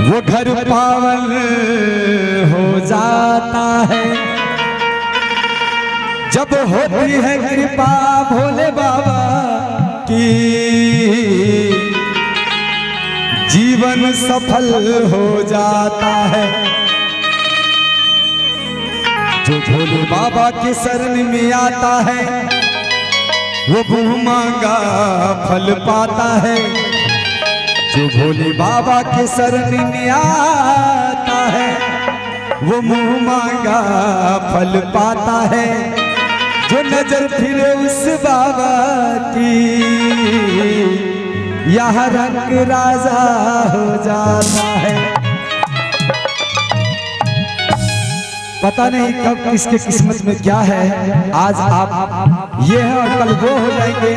वो घर पावन हो जाता है जब होती है कृपा भोले बाबा की। जीवन सफल हो जाता है जो भोले बाबा के शरण में आता है, वो मुँह मांगा फल पाता है। जो भोले बाबा के शरण में आता है, वो मुँह मांगा फल पाता है। जो नजर फिरे उस बाबा की, यह रंग राजा हो जाता है। पता नहीं कब किसके किस्मत में क्या है। आज आप ये है और कल वो हो जाएंगे।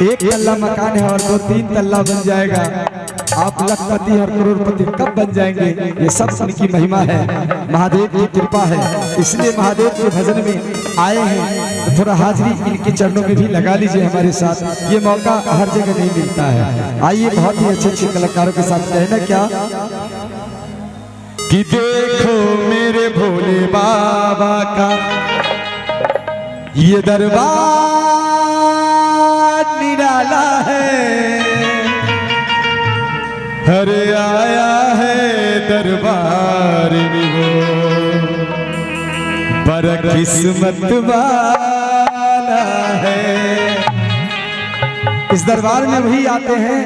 एक तल्ला मकान है और 2-3 तल्ला बन जाएगा। आप लखपति और करोड़पति कब बन जाएंगे, ये सब उनकी महिमा है, महादेव की कृपा है। इसलिए महादेव के भजन में आए हैं तो थोड़ा हाजिरी इनके चरणों में भी लगा लीजिए हमारे साथ। ये मौका हर जगह नहीं मिलता है। आइए बहुत ही अच्छे अच्छे कलाकारों के साथ कहना क्या कि देखो मेरे भोले बाबा का ये दरबार निराला है। हरे आया है दरबार में वो बड़ा किस्मत वाला है। इस दरबार में वही आते हैं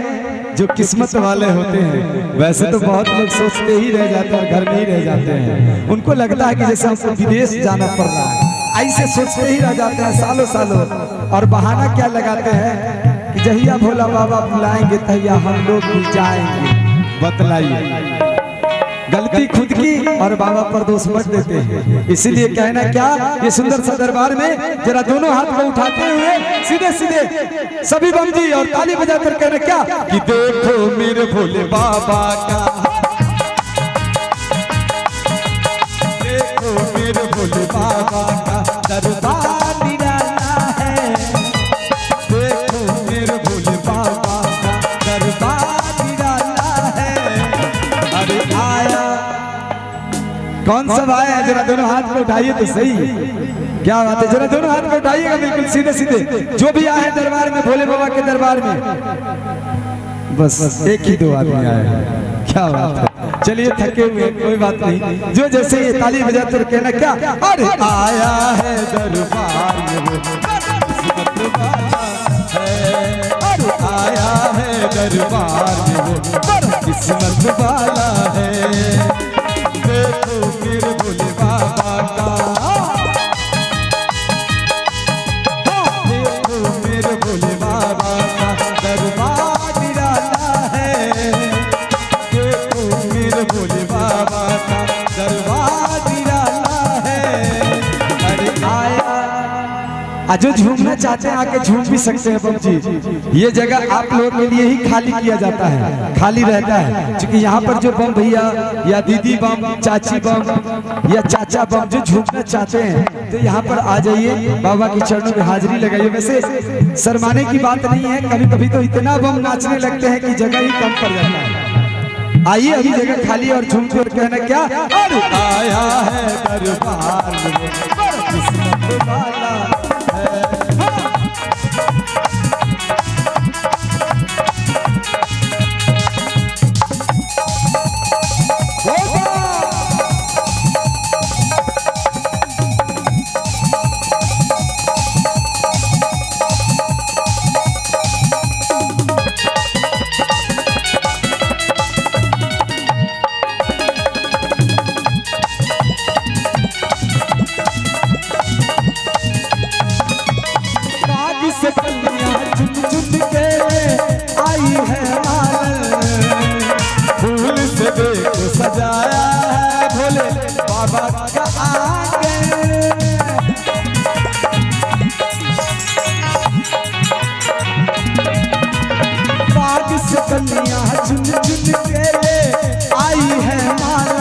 जो किस्मत वाले होते हैं। वैसे तो बहुत लोग सोचते ही रह जाते हैं और घर में ही रह जाते हैं। उनको लगता है कि जैसे हमको विदेश जाना पड़ रहा है, ऐसे सोचते ही रह जाते हैं सालों सालों। और बहाना क्या लगाते हैं कि जहिया भोला बाबा बुलाएंगे तहिया हम लोग भी जाएंगे। बतलाइए, गलती खुद की और बाबा पर दोष मत देते हैं। इसीलिए कहना क्या, ये सुंदर सा दरबार में जरा दोनों हाथ को उठाते हुए सीधे सीधे सभी बम जी और ताली बजाकर कहना क्या कि देखो मेरे भोले बाबा का, देखो मेरे भोले बाबा का दरबार निराला है। देखो मेरे भोले बाबा का दरबार निराला है। अरे आया कौन सब आया है, जरा दोनों हाथ को उठाइए तो सही। क्या बात है, जरा दोनों हाथ को उठाइएगा बिल्कुल सीधे सीधे। जो भी आए दरबार में, भोले बाबा के दरबार में, बस एक ही दो आदमी आए हैं। क्या बात है, चलिए थके हुए कोई बात नहीं। जो जैसे ये ताली बजाते कहना क्या, अरे आया है दरबार में किस्मत वाला है। अरे आया है दरबार में किस्मत वाला है। देखो मेरे भोले बाबा का, देखो मेरे भोले बाबा का दरबार निराला है। देखो मेरे भोले बाबा का दरबार निराला है। अरे आया, जो झूमना चाहते हैं आके झूम भी सकते हैं बम जी। ये जगह आप लोगों के लिए ही खाली किया जाता है, खाली रहता है। क्योंकि यहाँ पर जो बम भैया या दीदी बम, चाची बम या चाचा बम जो झूमना चाहते हैं तो यहाँ पर आ जाइए, बाबा के चरणों में हाजिरी लगाइए। वैसे शर्माने की बात नहीं है, कभी कभी तो इतना बम नाचने लगते हैं कि जगह ही कम पड़ जाता है। आइए अभी जगह खाली और झूमते और कहना क्या, अरे आया है दरबार में किस्मत वाला है। सजाया है भोले बाबा का आगे। बाग से कन्या चुन चुन के आई है माल।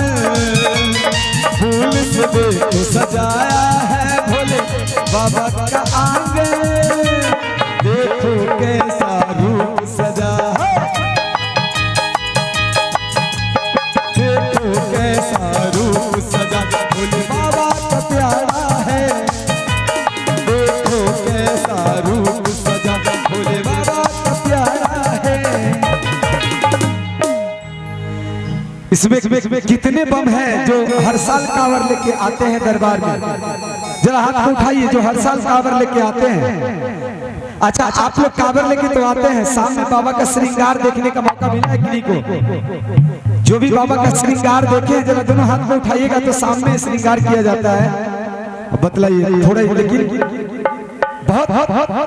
फूल से देखो सजाया है भोले बाबा का आगे। देखो कैसा रूप सजा है। इसमें कितने बम हैं जो हर साल कांवर लेके आते हैं दरबार में? जरा हाथ उठाइए जो हर साल कांवर लेके आते हैं। अच्छा, आप लोग कांवर लेके तो आते हैं, सामने बाबा का श्रृंगार देखने का मौका मिला है किन्हीं को? जो भी बाबा का श्रृंगार देखे जरा दोनों हाथ में उठाइएगा तो सामने श्रृंगार किया जाता है। बतलाइए थोड़ा, लेकिन बहुत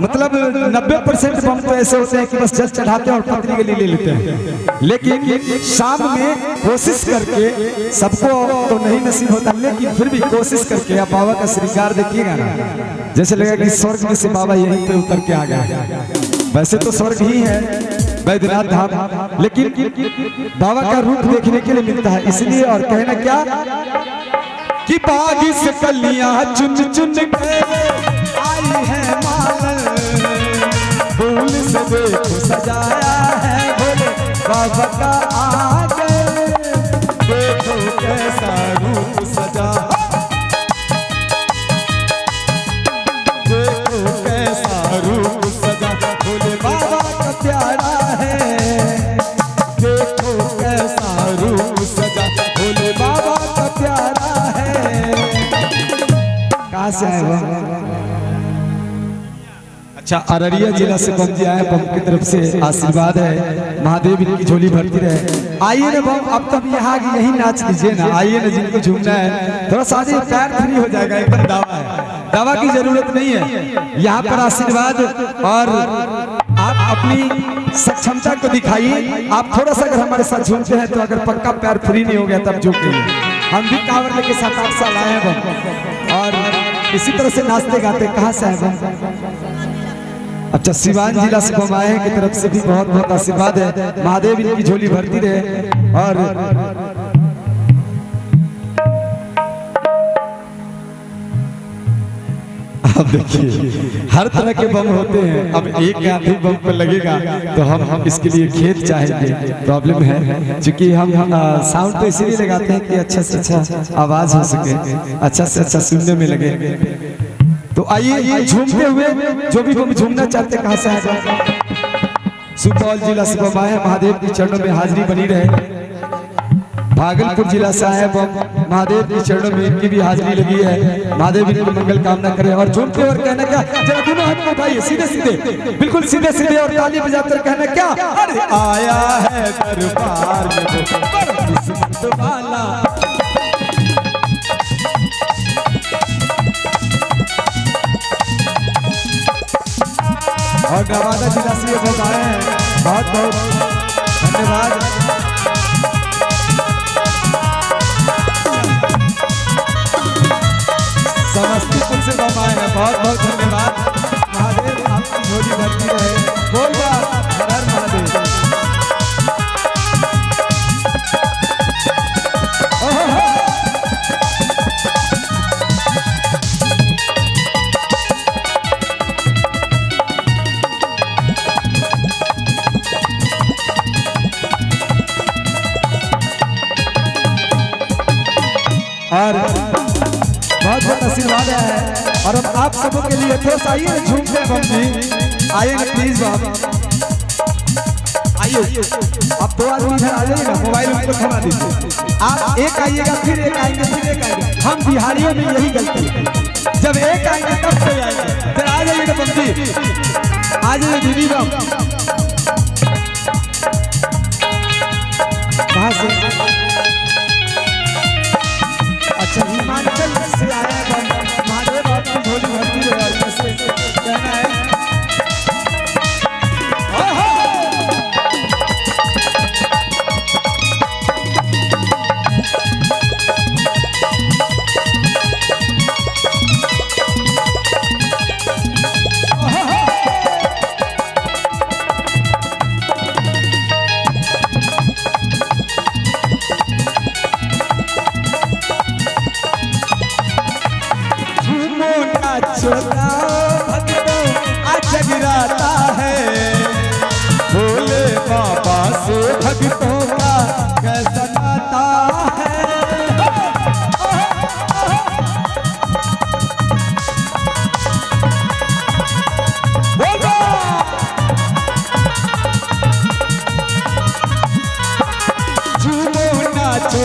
मतलब 90% बम तो ऐसे होते हैं कि बस जल चढ़ाते हैं और पत्नी के लिए ले लेते हैं, लेकिन शाम में कोशिश करके, सबको तो नहीं नसीब होता, लेकिन फिर भी कोशिश करके आप बाबा का श्रृंगार देखिएगा ना, जैसे लगेगा कि स्वर्ग में से बाबा यहीं पे उतर के आ गए। वैसे तो स्वर्ग ही है बैद्यनाथ धाम, लेकिन बाबा का रूप देखने के लिए मिलता है इसलिए। और कहना क्या कि बागी से कलियां चुन चुन के आई है माल, फूल से देखो सजाया है भोले बाबा का आगे, देखो कैसा रूप सजा, देखो कैसा रूप सजा भोले बाबा का प्यारा है, देखो कैसा रूप सजा भोले बाबा का प्यारा है। कहाँ से आए वो? अच्छा, अररिया जिला से बम जी आए, बम की तरफ से आशीर्वाद है, महादेव इनकी झोली भरती रहे। आइए ना बम, अब तब यहाँ यही नाच लीजिए ना, आइए ना, जिनको झूमना है थोड़ा सा पैर फ्री हो जाएगा, एकदम दावा है, दावा की जरूरत नहीं है। यहाँ पर आशीर्वाद और आप अपनी सक्षमता को दिखाइए। आप थोड़ा सा अगर हमारे साथ झूमते हैं तो अगर पक्का पैर फ्री नहीं हो गया तब झूमेंगे। हम भी कांवर लेके 7-8 साल आए हैं बम, और इसी तरह से नाचते गाते। कहाँ से आए बम? अच्छा, सिवान जिला से बम आए हैं की तरफ से भी बहुत बहुत आशीर्वाद है, महादेव इनकी झोली भरती रहे। और अब देखिए हर तरह के बम होते हैं, अब एक आधी बम पर लगेगा तो हम इसके लिए खेत चाहेंगे, प्रॉब्लम है, क्योंकि हम साउंड तो इसीलिए लगाते हैं कि अच्छा से अच्छा आवाज हो सके, अच्छा से अच्छा सुनने में लगे। तो आइए झूमते हुए जो भी बम झूमना चाहते, कहाँ से आएगा? सुपौल जिला से बम आए, महादेव के चरणों में हाजिरी बनी रहे। भागलपुर जिला से आए बम, महादेव के चरणों में इनकी भी हाजिरी लगी है, महादेव इनकी मंगल कामना करे। और झूमते और कहना क्या, जरा दोनों हाथ को उठाइए सीधे सीधे, बिल्कुल सीधे सीधे, और ताली बजाकर कहना क्या, अरे आया है दरबार में वो किस्मत वाला। और नवादा जिला से ये बम आए हैं, बहुत बहुत धन्यवाद। समस्तीपुर से बम आए हैं, बहुत बहुत धन्यवाद। महादेव आपकी झोली भरती रहे, बोल बा हर हर महादेव। और बहुत बहुत आशीर्वाद है। और अब आप सबों के लिए थोड़ा सा आइए झूमते हैं बम जी, आइए ना प्लीज बाप, आइए। आप दो आदमी इधर आ जाइएगा, मोबाइल उनको थमा दीजिए। आप एक आइएगा, फिर एक आएंगे, फिर एक आएंगे। हम बिहारियों में यही गलती है, जब एक आएंगे तब कोई आएंगे। फिर आ जाइएगा बम जी, आ जाइए दीदी बम। कहाँ से? अच्छा, हिमाचल से आया बम, महादेव आपकी झोली भरती है। और कैसे कहना है, छोटा भक्तों आज जगराता है, भोले बाबा से भक्तों का कैसा नाता है। झूमो नाचो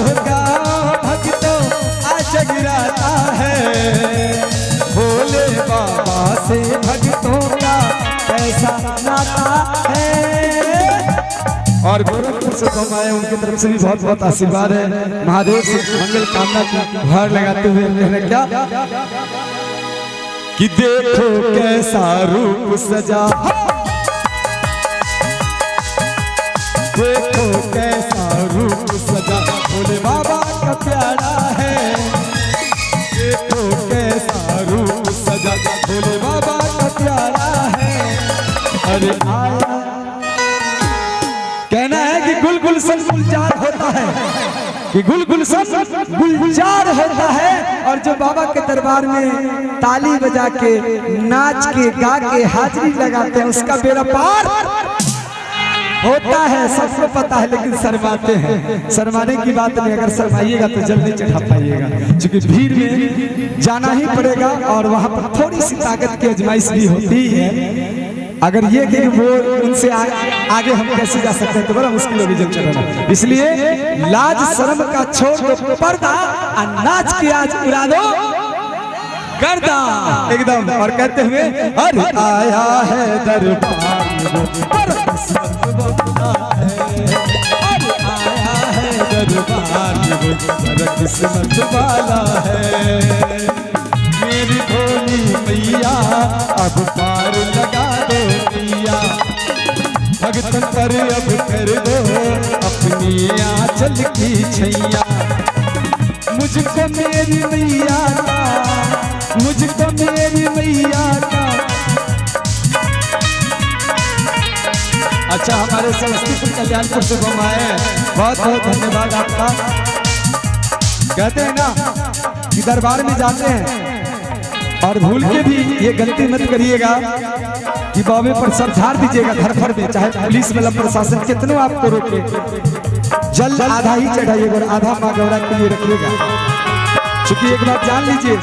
कैसा नाता है। और गोरखपुर से हम आए, उनकी तरफ से भी बहुत बहुत आशीर्वाद है। महादेव से मंगल कामना की गुहार लगाते हुए कहने क्या कि देखो कैसा रूप सजा, देखो कैसा रूप सजा, भोले बाबा का प्यारा है। देखो कैसा रूप सजा, भोले बाबा का प्यारा है। अरे आया कहना है कि गुल गुलशन गुलजार होता है, कि गुल गुलशन गुलजार होता है। और जो बाबा के दरबार में ताली बजा के नाच के गा के हाजिरी लगाते हैं उसका बेड़ा पार होता है, सबको पता है। लेकिन शर्माते हैं, शर्माने की बात नहीं, अगर शर्माइएगा तो जल्दी चढ़ा पाइएगा, क्योंकि भीड़ में जाना ही पड़ेगा और वहां पर थोड़ी सी ताकत की आजमाइश भी होती है। अगर ये कि वो उनसे आगे हम कैसे जा सकते हैं तो बड़ा मुश्किल होगी जब चढ़ना। इसलिए लाज शर्म का छोड़ दो पर्दा और नाच के आज उड़ा दो गर्दा एकदम। और कहते हुए अरे आया है दरबार पर किस्मत वाला है, अरे आया है दरबार पर किस्मत वाला है। मेरी भोली मैया अब पार लगा दो मैया, भगतन पर अब कर दो अपनी आंचल की छैया। मुझको मेरी मैया का, मुझको मेरी मैया का। अच्छा, हमारे समस्तीपुर कल्याणपुर से हम आए, बहुत बहुत धन्यवाद आपका। कहते हैं ना कि दरबार में जाते हैं और भूल के भी ये गलती मत करिएगा कि बाबे पर सब झाड़ दीजिएगा घर भर में, चाहे पुलिस मतलब प्रशासन कितनों आपको रोके। जल आधा ही चढ़ाइएगा और आधा माँ गौरा के लिए रखिएगा। क्योंकि एक बात जान लीजिए,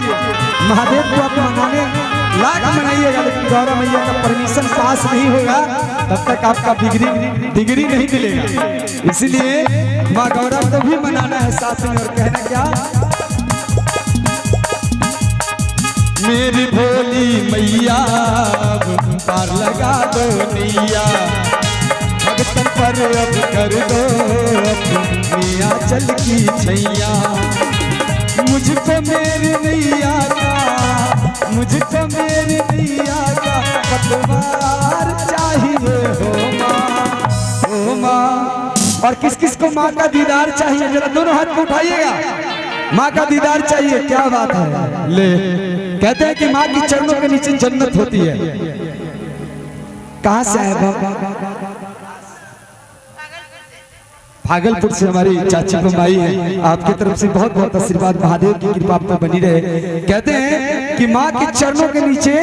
महादेव को आप मनाने लाख मनाइएगा, लेकिन गौरा मैया का परमिशन पास नहीं होगा तब तक आपका डिग्री नहीं मिलेगा। इसीलिए माँ गौरा को भी मनाना है साथ में। और कहना क्या, मेरी भोली मैया पार लगा दो नैया, भगतन पर अब कर दो अपनी आंचल की छैया। मुझको मेरी नैया का, मुझको मेरी नैया का पतवार चाहिए हो माँ, हो माँ। और किस किस को माँ का दीदार चाहिए, जरा दोनों हाथ को उठाइएगा। माँ का दीदार चाहिए, क्या बात है। ले कहते हैं कि माँ की चरणों के नीचे जन्नत होती है। कहाँ से आए बाबा? भागलपुर से हमारी चाची बम्बाई है। आपकी तरफ से बहुत बहुत आशीर्वाद, महादेव की कृपा आप पर बनी रहे। कहते हैं कि माँ के चरणों के नीचे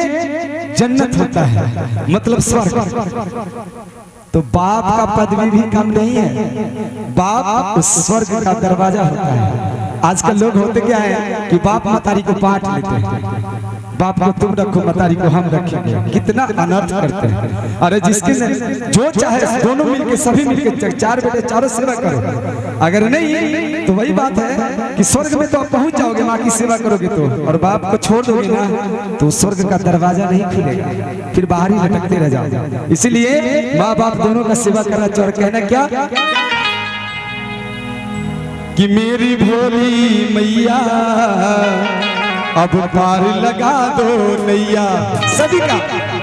जन्नत होता है, मतलब स्वर्ग। तो बाप का पदवी भी कम नहीं है, बाप स्वर्ग का दरवाजा होता है। आजकल लोग होते क्या है कि बाप मतारी को बांट लेते हैं, बाप को तुम रखो मतारी को हम रखेंगे। कितना अनर्थ करते हैं। अरे जिसके जो चाहे दोनों मिलके, सभी मिलके, चार बेटे चारों सेवा करो। अगर नहीं तो वही बात है कि स्वर्ग में तो आप पहुंच जाओगे माँ की सेवा करोगे तो, और बाप को छोड़ दोगे ना तो स्वर्ग का दरवाजा नहीं खुलेगा, फिर बाहर ही लटकते रह जाओगे। इसीलिए माँ बाप दोनों का सेवा करना चाहिए। कहना क्या कि मेरी भोली मैया अब पार लगा दो नैया। सभी का